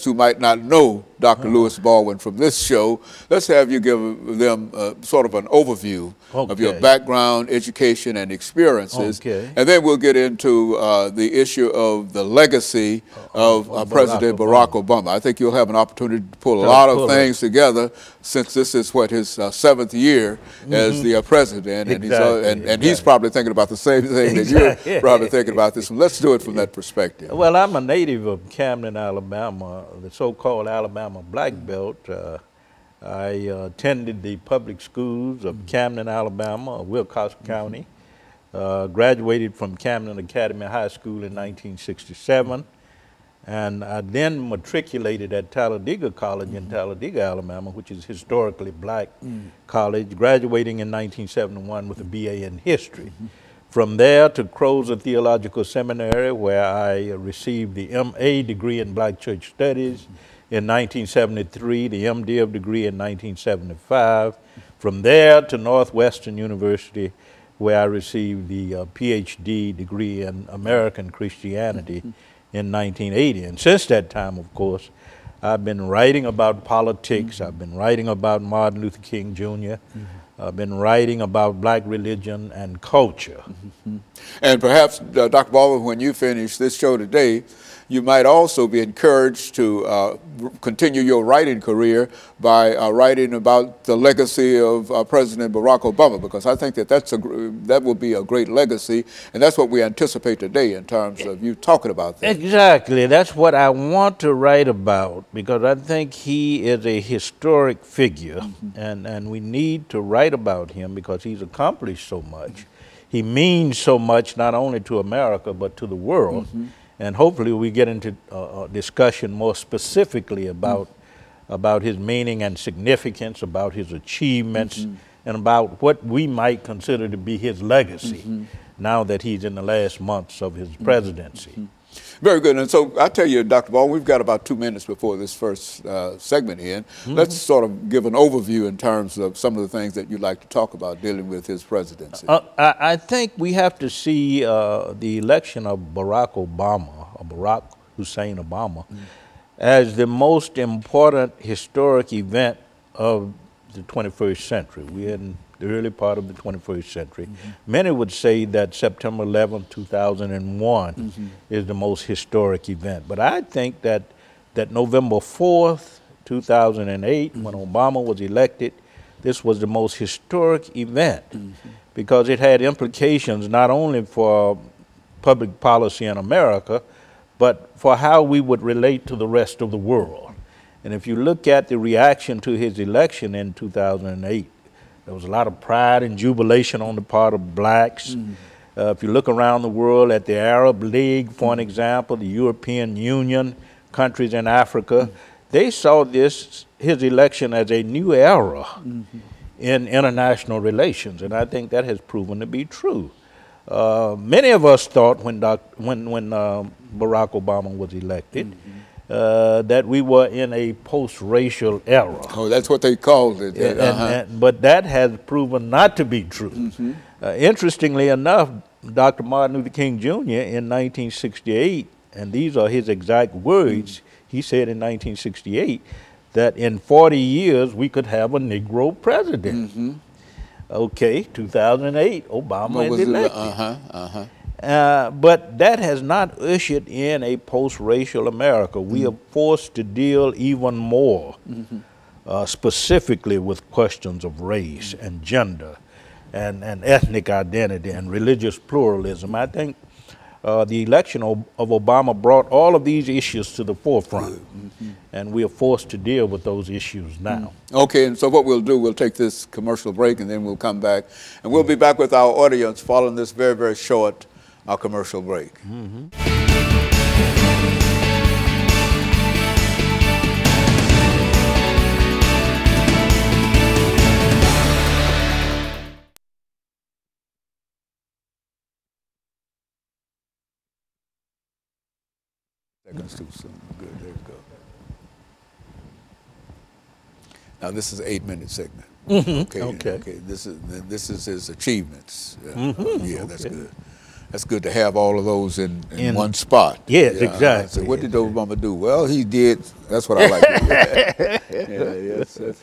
who might not know Dr. Lewis Baldwin from this show, let's have you give them sort of an overview of your background, education, and experiences. And then we'll get into the issue of the legacy of President Barack Obama. I think you'll have an opportunity to pull a lot of things together, since this is what his 7th year as the president, and he's probably thinking about the same thing that you're probably thinking about this. Let's do it from that perspective. Well, I'm a native of Camden, Alabama, the so-called Alabama Black Belt. I attended the public schools of Camden, Alabama, Wilcox County, graduated from Camden Academy High School in 1967, and I then matriculated at Talladega College in Talladega, Alabama, which is historically black college, graduating in 1971 with a BA in history. From there to Crozer Theological Seminary, where I received the MA degree in Black Church Studies in 1973, the MDiv degree in 1975. From there to Northwestern University, where I received the PhD degree in American Christianity in 1980. And since that time, of course, I've been writing about politics. I've been writing about Martin Luther King Jr. I've been writing about black religion and culture. And perhaps, Dr. Baldwin, when you finish this show today, you might also be encouraged to continue your writing career by writing about the legacy of President Barack Obama, because I think that that will be a great legacy, and that's what we anticipate today in terms of you talking about that. Exactly. That's what I want to write about, because I think he is a historic figure, and we need to write about him because he's accomplished so much. He means so much not only to America but to the world. And hopefully we get into a discussion more specifically about his meaning and significance, about his achievements, and about what we might consider to be his legacy now that he's in the last months of his presidency. Very good. And so I tell you, Dr. Baldwin, we've got about 2 minutes before this first segment in. Let's sort of give an overview in terms of some of the things that you'd like to talk about dealing with his presidency. I think we have to see the election of Barack Obama, or Barack Hussein Obama, as the most important historic event of the 21st century. We're in the early part of the 21st century. Many would say that September 11, 2001 is the most historic event. But I think that November 4th, 2008, when Obama was elected, this was the most historic event because it had implications not only for public policy in America, but for how we would relate to the rest of the world. And if you look at the reaction to his election in 2008, there was a lot of pride and jubilation on the part of blacks. If you look around the world at the Arab League, for an example, the European Union, countries in Africa, they saw his election as a new era in international relations, and I think that has proven to be true. Many of us thought when Barack Obama was elected that we were in a post-racial era. Oh, that's what they called it. But that has proven not to be true. Interestingly enough, Dr. Martin Luther King Jr. in 1968, and these are his exact words, he said in 1968 that in 40 years we could have a Negro president. Okay, 2008, Obama is elected. But that has not ushered in a post-racial America. We are forced to deal even more specifically with questions of race and gender and ethnic identity and religious pluralism. I think the election of Obama brought all of these issues to the forefront, and we are forced to deal with those issues now. Okay, and so what we'll do, we'll take this commercial break and then we'll come back, and we'll be back with our audience following this very, very short commercial break. Seconds too soon. Good, there you go. Now this is an 8-minute segment. Okay. This is his achievements. Yeah, that's good. That's good to have all of those in one spot. Yes, exactly. So what did Obama do? Well, he did. That's what I like to hear.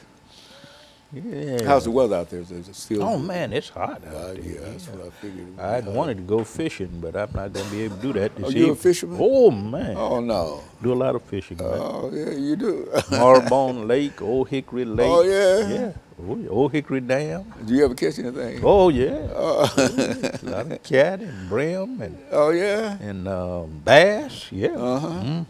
Yeah. How's the weather out there? Is it still? Oh man, it's hot out there. Yeah, that's what I figured. I wanted to go fishing, but I'm not going to be able to do that this evening. You a fisherman? Oh man. Oh no. Do a lot of fishing, man. Oh yeah, you do. Marlbone Lake, Old Hickory Lake. Oh yeah. Yeah. Old Hickory Dam. Do you ever catch anything? Oh yeah. A lot of cat and brim and. Oh yeah. And bass. Yeah.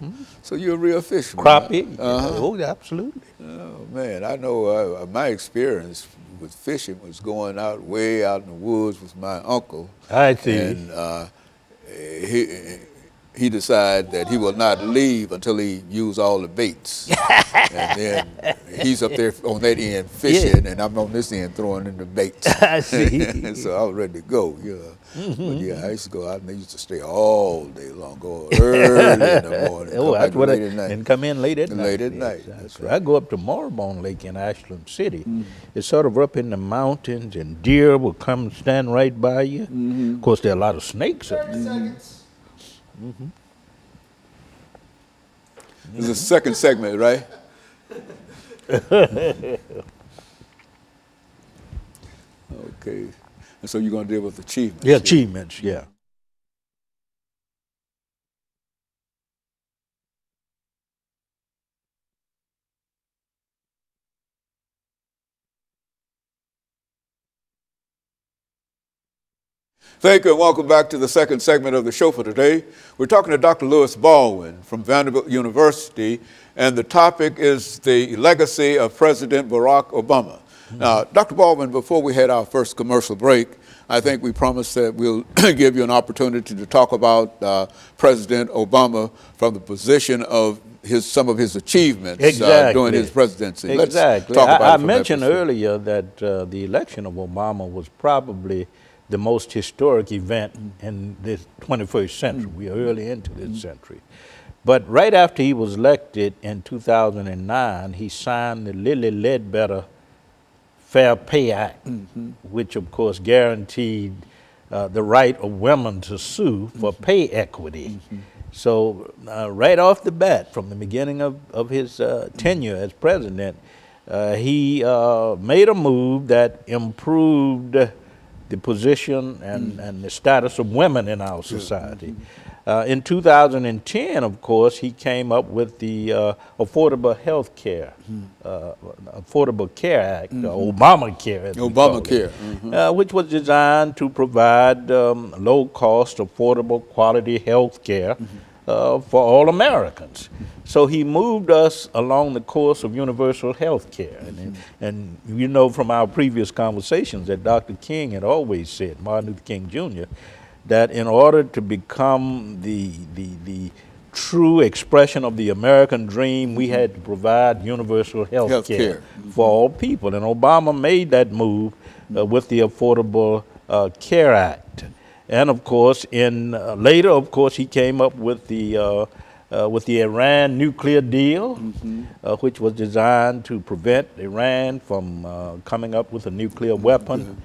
So you're a real fisherman. Crappie. Oh, absolutely. Oh man, I know my experience with fishing was going out way out in the woods with my uncle. I see. And he decided that he will not leave until he used all the baits. And then he's up there on that end fishing, and I'm on this end throwing in the baits. I see. So I was ready to go, But yeah, I used to go out and I used to stay all day long, go early in the morning. That's what late at night. And come in late at night. Late at night. That's right. I go up to Marlbone Lake in Ashland City. It's sort of up in the mountains, and deer will come stand right by you. Of course, there are a lot of snakes up there. 30 seconds. This is the second segment, right? Okay. And so you're going to deal with achievements. Yeah, achievements, yeah. Thank you and welcome back to the second segment of the show for today. We're talking to Dr. Lewis Baldwin from Vanderbilt University, and the topic is the legacy of President Barack Obama. Now, Dr. Baldwin, before we had our first commercial break, I think we promised that we'll give you an opportunity to talk about President Obama from the position of some of his achievements during his presidency. Exactly. Let's talk about I mentioned earlier that the election of Obama was probably the most historic event in this 21st century. We are early into this century. But right after he was elected in 2009, he signed the Lilly Ledbetter Fair Pay Act, which of course guaranteed the right of women to sue for pay equity. So right off the bat, from the beginning of his tenure as president, he made a move that improved the position and the status of women in our society. In 2010, of course, he came up with the Affordable Health Care, Affordable Care Act, Obamacare, as Obamacare, which was designed to provide low-cost, affordable, quality health care for all Americans. So he moved us along the course of universal health care. And you know from our previous conversations that Dr. King had always said, Martin Luther King Jr., that in order to become the true expression of the American dream, we had to provide universal health care for all people. And Obama made that move with the Affordable Care Act. And of course, later, of course, he came up with the Iran nuclear deal, which was designed to prevent Iran from coming up with a nuclear weapon.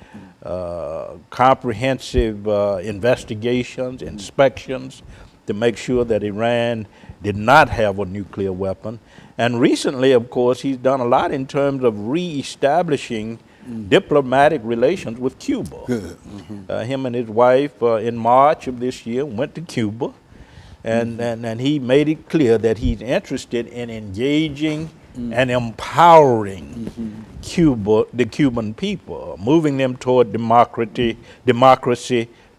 Comprehensive investigations, inspections to make sure that Iran did not have a nuclear weapon. And recently, of course, he's done a lot in terms of reestablishing diplomatic relations with Cuba. Him and his wife in March of this year went to Cuba, and he made it clear that he's interested in engaging and empowering the Cuban people, moving them toward democracy,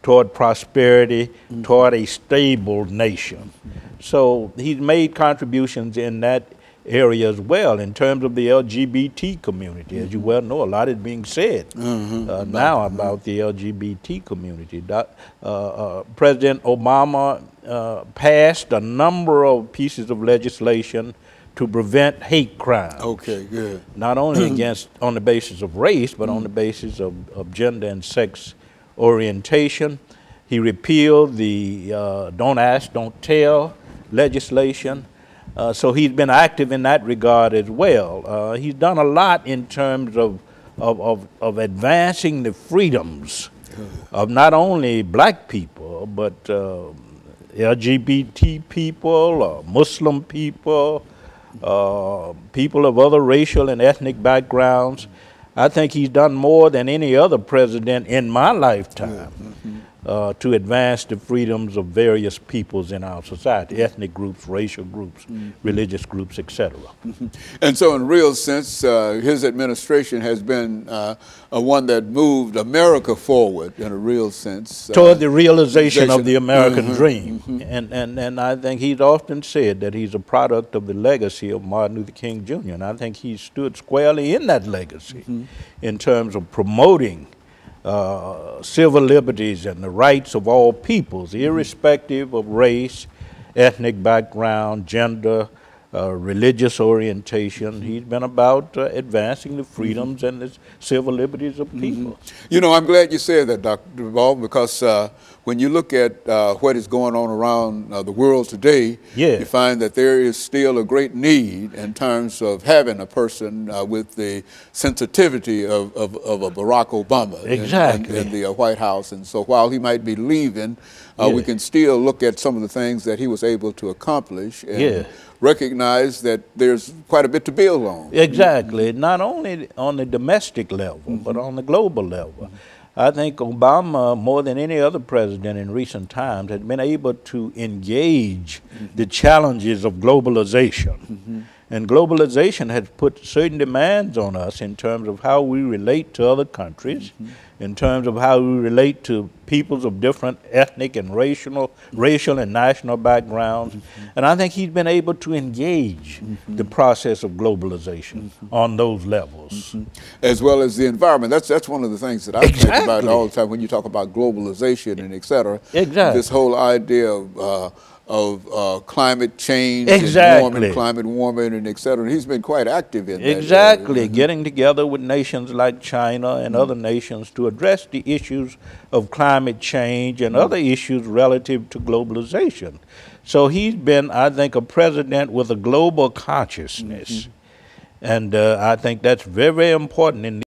toward prosperity, toward a stable nation. So he's made contributions in that area as well. In terms of the LGBT community, as you well know, a lot is being said now about the LGBT community. President Obama passed a number of pieces of legislation to prevent hate crime. Okay, good. Not only on the basis of race, but on the basis of gender and sex orientation. He repealed the Don't Ask, Don't Tell legislation. So he's been active in that regard as well. He's done a lot in terms of advancing the freedoms of not only black people, but LGBT people, Muslim people, people of other racial and ethnic backgrounds. I think he's done more than any other president in my lifetime to advance the freedoms of various peoples in our society, ethnic groups, racial groups, religious groups, etc. And so in a real sense, his administration has been one that moved America forward in a real sense. Toward the realization of the American dream. And I think he's often said that he's a product of the legacy of Martin Luther King Jr. And I think he stood squarely in that legacy in terms of promoting civil liberties and the rights of all peoples, irrespective of race, ethnic background, gender, religious orientation. He's been about advancing the freedoms and the civil liberties of people. You know, I'm glad you said that, Dr. Baldwin, because when you look at what is going on around the world today, you find that there is still a great need in terms of having a person with the sensitivity of a Barack Obama in the White House. And so while he might be leaving, we can still look at some of the things that he was able to accomplish and recognize that there's quite a bit to build on. Exactly. Not only on the domestic level, but on the global level. I think Obama, more than any other president in recent times, has been able to engage the challenges of globalization. And globalization has put certain demands on us in terms of how we relate to other countries, in terms of how we relate to peoples of different ethnic and racial and national backgrounds. And I think he's been able to engage the process of globalization on those levels. As well as the environment. That's one of the things that I think about all the time when you talk about globalization and et cetera. This whole idea of climate change and climate warming and et cetera. He's been quite active in that. Getting together with nations like China and other nations to address the issues of climate change and other issues relative to globalization. So he's been, I think, a president with a global consciousness. And I think that's very, very important in